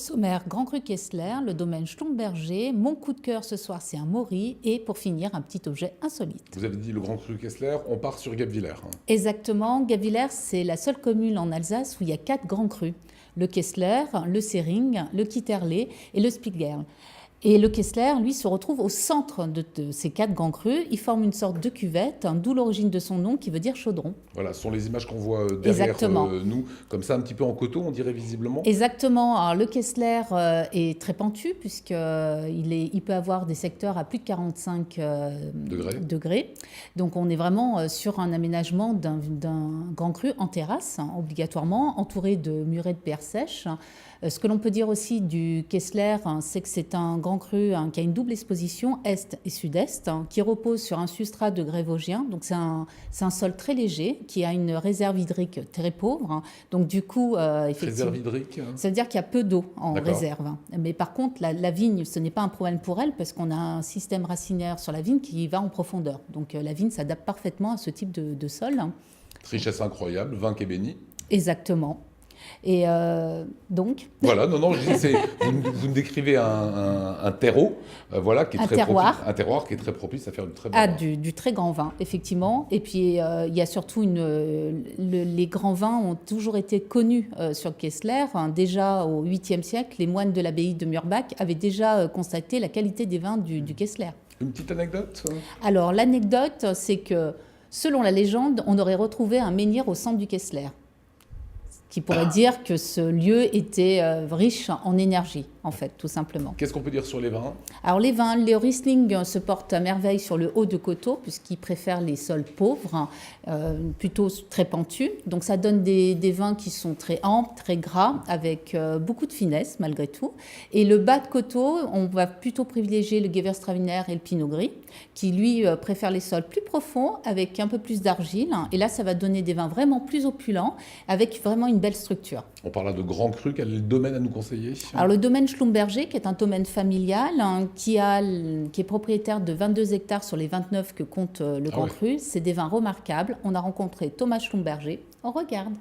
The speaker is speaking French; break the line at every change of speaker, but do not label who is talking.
sommaire, Grand Cru Kessler, le domaine Schlumberger. Mon coup de cœur ce soir, c'est un Maury. Et pour finir, un petit objet insolite.
Vous avez dit le Grand Cru Kessler, on part sur Guebwiller.
Exactement. Guebwiller, c'est la seule commune en Alsace où il y a 4 grands crus. Le Kessler, le Sering, le Kitterlé et le Spiegeln. Et le Kessler, lui, se retrouve au centre de ces 4 grands crus. Il forme une sorte de cuvette, d'où l'origine de son nom qui veut dire chaudron.
Voilà, ce sont les images qu'on voit derrière nous, comme ça un petit peu en coteau, on dirait visiblement.
Exactement. Alors, le Kessler est très pentu puisqu'il peut avoir des secteurs à plus de 45 degrés. Donc on est vraiment sur un aménagement d'un grand cru en terrasse, obligatoirement, entouré de murets de pierres sèches. Ce que l'on peut dire aussi du Kessler, c'est que c'est un grand cru qui a une double exposition est et sud-est, qui repose sur un substrat de grès vosgien. Donc c'est un sol très léger, qui a une réserve hydrique très pauvre. Donc du coup, effectivement,
réserve hydrique,
ça veut dire qu'il y a peu d'eau en réserve. Mais par contre, la vigne, ce n'est pas un problème pour elle, parce qu'on a un système racinaire sur la vigne qui va en profondeur. Donc la vigne s'adapte parfaitement à ce type de sol.
Richesse incroyable, vin qui est béni.
Exactement. Et donc...
Voilà, non, je dis, vous me décrivez un terreau, voilà, qui est très propice, un terroir qui est très propice à faire du très bon vin.
Du très grand vin, effectivement. Et puis, il y a surtout les grands vins ont toujours été connus sur Kessler. Déjà au 8e siècle, les moines de l'abbaye de Murbach avaient déjà constaté la qualité des vins du Kessler.
Une petite anecdote ?
Alors, l'anecdote, c'est que, selon la légende, on aurait retrouvé un menhir au centre du Kessler, qui pourrait dire que ce lieu était riche en énergie, en fait, tout simplement.
Qu'est-ce qu'on peut dire sur les vins ?
Alors les vins, les Riesling se portent à merveille sur le haut de coteau, puisqu'ils préfèrent les sols pauvres, plutôt très pentus. Donc ça donne des vins qui sont très amples, très gras, avec beaucoup de finesse malgré tout. Et le bas de coteau, on va plutôt privilégier le Gewürztraminer et le Pinot Gris, qui lui préfère les sols plus profonds, avec un peu plus d'argile. Et là, ça va donner des vins vraiment plus opulents, avec vraiment une belle structure.
On parle là de grands crus, quel est le domaine à nous conseiller ?
Alors le domaine Schlumberger, qui est un domaine familial, qui est propriétaire de 22 hectares sur les 29 que compte le Grand Cru, c'est des vins remarquables. On a rencontré Thomas Schlumberger. On regarde.